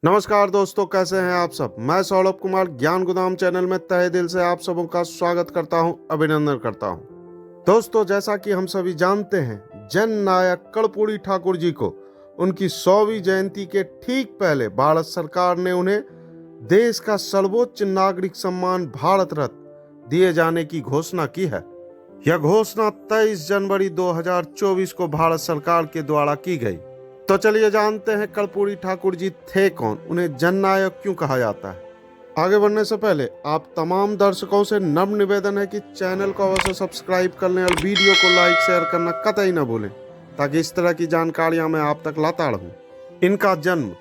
नमस्कार दोस्तों, कैसे हैं आप सब। मैं सौरभ कुमार ज्ञान गोदाम चैनल में तहे दिल से आप सबों का स्वागत करता हूं, अभिनंदन करता हूं। दोस्तों, जैसा कि हम सभी जानते हैं, जन नायक कर्पूरी ठाकुर जी को उनकी 100वीं जयंती के ठीक पहले भारत सरकार ने उन्हें देश का सर्वोच्च नागरिक सम्मान भारत रत्न दिए जाने की घोषणा की है। यह घोषणा 23 जनवरी 2024 को भारत सरकार के द्वारा की गई। तो चलिए जानते हैं कर्पूरी ठाकुर जी थे कौन, उन्हें जननायक क्यों कहा जाता है। आगे बढ़ने से पहले आप तमाम दर्शकों से नम्र निवेदन है कि चैनल को अवश्य सब्सक्राइब कर लें और वीडियो को लाइक शेयर करना कतई न भूलें, ताकि इस तरह की जानकारियां मैं आप तक लाता रहूं। इनका जन्म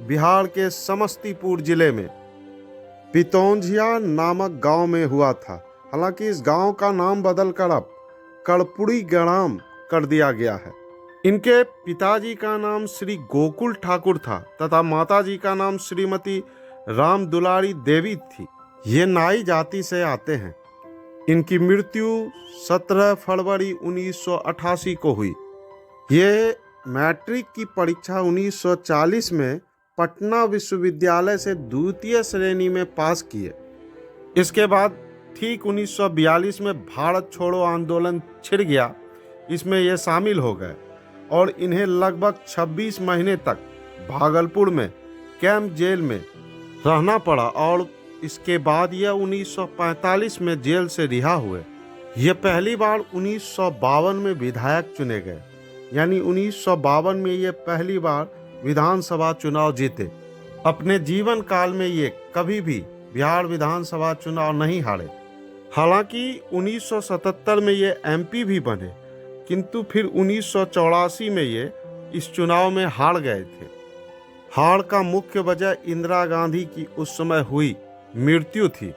बिहार के समस्तीपुर जिले में पितौंझिया नामक गांव में हुआ था। हालांकि इस गांव का नाम बदलकर अब कर्पूरी ग्राम कर दिया गया है। इनके पिताजी का नाम श्री गोकुल ठाकुर था तथा माताजी का नाम श्रीमती राम दुलारी देवी थी। ये नाई जाति से आते हैं। इनकी मृत्यु 17 फरवरी 1988 को हुई। ये मैट्रिक की परीक्षा 1940 में पटना विश्वविद्यालय से द्वितीय श्रेणी में पास किए। इसके बाद ठीक 1942 में भारत छोड़ो आंदोलन छिड़ गया, इसमें ये शामिल हो गए और इन्हें लगभग 26 महीने तक भागलपुर में कैंप जेल में रहना पड़ा और इसके बाद यह 1945 में जेल से रिहा हुए। ये पहली बार 1952 में विधायक चुने गए, यानी 1952 में ये पहली बार विधानसभा चुनाव जीते। अपने जीवन काल में ये कभी भी बिहार विधानसभा चुनाव नहीं हारे। हालांकि 1977 में ये एमपी भी बने, किंतु फिर 1984 में ये इस चुनाव में हार गए थे। हार का मुख्य वजह इंदिरा गांधी की उस समय हुई मृत्यु थी।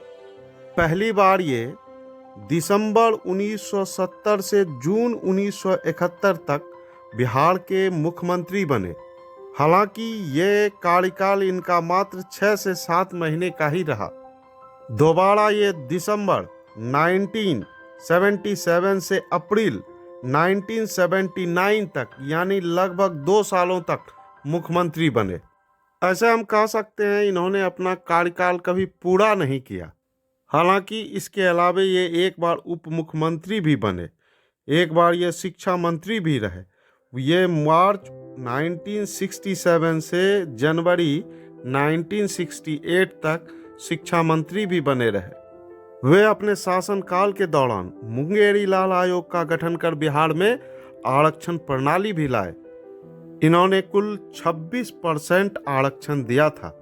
पहली बार ये दिसंबर 1970 से जून 1971 तक बिहार के मुख्यमंत्री बने। हालांकि ये कार्यकाल इनका मात्र 6 से 7 महीने का ही रहा। दोबारा ये दिसंबर 1977 से अप्रैल 1979 तक, यानी लगभग 2 सालों तक मुख्यमंत्री बने। ऐसे हम कह सकते हैं इन्होंने अपना कार्यकाल कभी पूरा नहीं किया। हालांकि इसके अलावा ये एक बार उप मुख्यमंत्री भी बने, एक बार ये शिक्षा मंत्री भी रहे। ये मार्च 1967 से जनवरी 1968 तक शिक्षा मंत्री भी बने रहे। वे अपने शासनकाल के दौरान मुंगेरी लाल आयोग का गठन कर बिहार में आरक्षण प्रणाली भी लाए। इन्होंने कुल 26% आरक्षण दिया था।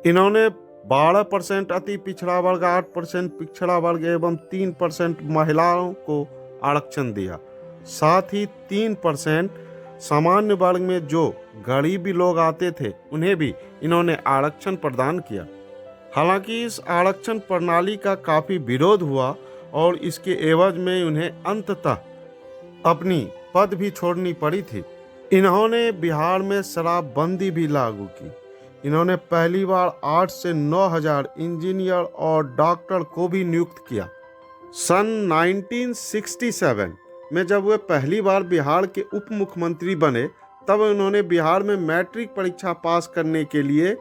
इन्होंने 12% अति पिछड़ा वर्ग, 8% पिछड़ा वर्ग एवं 3% महिलाओं को आरक्षण दिया। साथ ही 3% सामान्य वर्ग में जो गरीबी लोग आते थे उन्हें भी इन्होंने आरक्षण प्रदान किया। हालांकि इस आरक्षण प्रणाली का काफ़ी विरोध हुआ और इसके एवज में उन्हें अंततः अपनी पद भी छोड़नी पड़ी थी। इन्होंने बिहार में शराबबंदी भी लागू की। इन्होंने पहली बार 8 से 9,000 इंजीनियर और डॉक्टर को भी नियुक्त किया। सन 1967 में जब वे पहली बार बिहार के उप मुख्यमंत्री बने, तब उन्होंने बिहार में मैट्रिक परीक्षा पास करने के लिए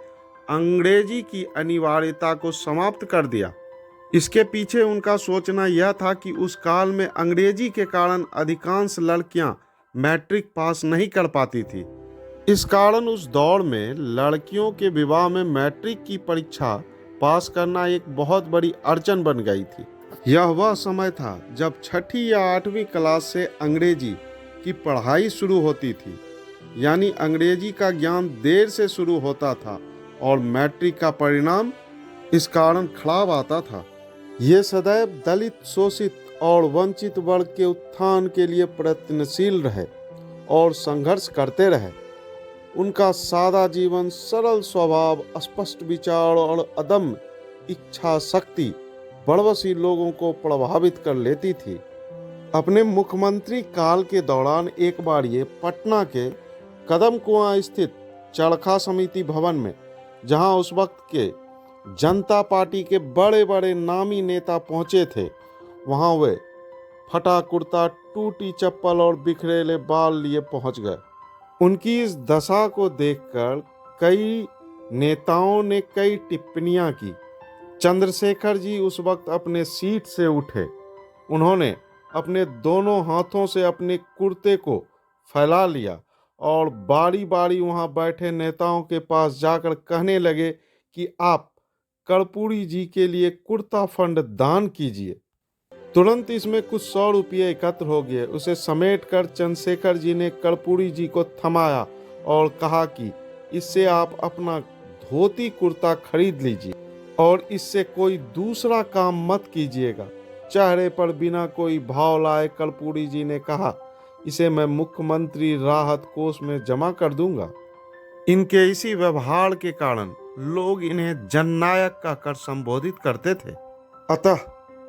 अंग्रेजी की अनिवार्यता को समाप्त कर दिया। इसके पीछे उनका सोचना यह था कि उस काल में अंग्रेजी के कारण अधिकांश लड़कियां मैट्रिक पास नहीं कर पाती थी। इस कारण उस दौर में लड़कियों के विवाह में मैट्रिक की परीक्षा पास करना एक बहुत बड़ी अड़चन बन गई थी। यह वह समय था जब 6ठी या 8वीं क्लास से अंग्रेजी की पढ़ाई शुरू होती थी, यानी अंग्रेजी का ज्ञान देर से शुरू होता था और मैट्रिक का परिणाम इस कारण खराब आता था। ये सदैव दलित, शोषित और वंचित वर्ग के उत्थान के लिए प्रयत्नशील रहे और संघर्ष करते रहे। उनका सादा जीवन, सरल स्वभाव, स्पष्ट विचार और अदम्य इच्छा शक्ति बड़वसी लोगों को प्रभावित कर लेती थी। अपने मुख्यमंत्री काल के दौरान एक बार ये पटना के कदम कुआं स्थित चरखा समिति भवन में, जहां उस वक्त के जनता पार्टी के बड़े बड़े नामी नेता पहुंचे थे, वहां वे फटा कुर्ता, टूटी चप्पल और बिखरेले बाल लिए पहुंच गए। उनकी इस दशा को देखकर कई नेताओं ने कई टिप्पणियां की। चंद्रशेखर जी उस वक्त अपने सीट से उठे। उन्होंने अपने दोनों हाथों से अपने कुर्ते को फैला लिया और बारी बारी वहां बैठे नेताओं के पास जाकर कहने लगे कि आप कर्पूरी जी के लिए कुर्ता फंड दान कीजिए। तुरंत इसमें कुछ 100 रुपये एकत्र हो गए। उसे समेट कर चंद्रशेखर जी ने कर्पूरी जी को थमाया और कहा कि इससे आप अपना धोती कुर्ता खरीद लीजिए और इससे कोई दूसरा काम मत कीजिएगा। चेहरे पर बिना कोई भाव लाए कर्पूरी जी ने कहा, इसे मैं मुख्यमंत्री राहत कोष में जमा कर दूंगा। इनके इसी व्यवहार के कारण लोग इन्हें जननायक कहकर संबोधित करते थे। अतः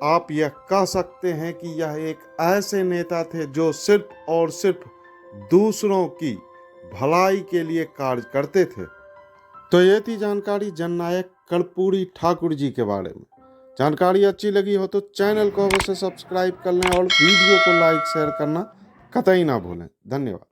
आप यह कह सकते हैं कि यह एक ऐसे नेता थे जो सिर्फ और सिर्फ दूसरों की भलाई के लिए कार्य करते थे। तो ये थी जानकारी जननायक कर्पूरी ठाकुर जी के बारे में। जानकारी अच्छी लगी हो तो चैनल को अवश्य सब्सक्राइब कर लें और वीडियो को लाइक शेयर करना कतई ना भूलें। धन्यवाद।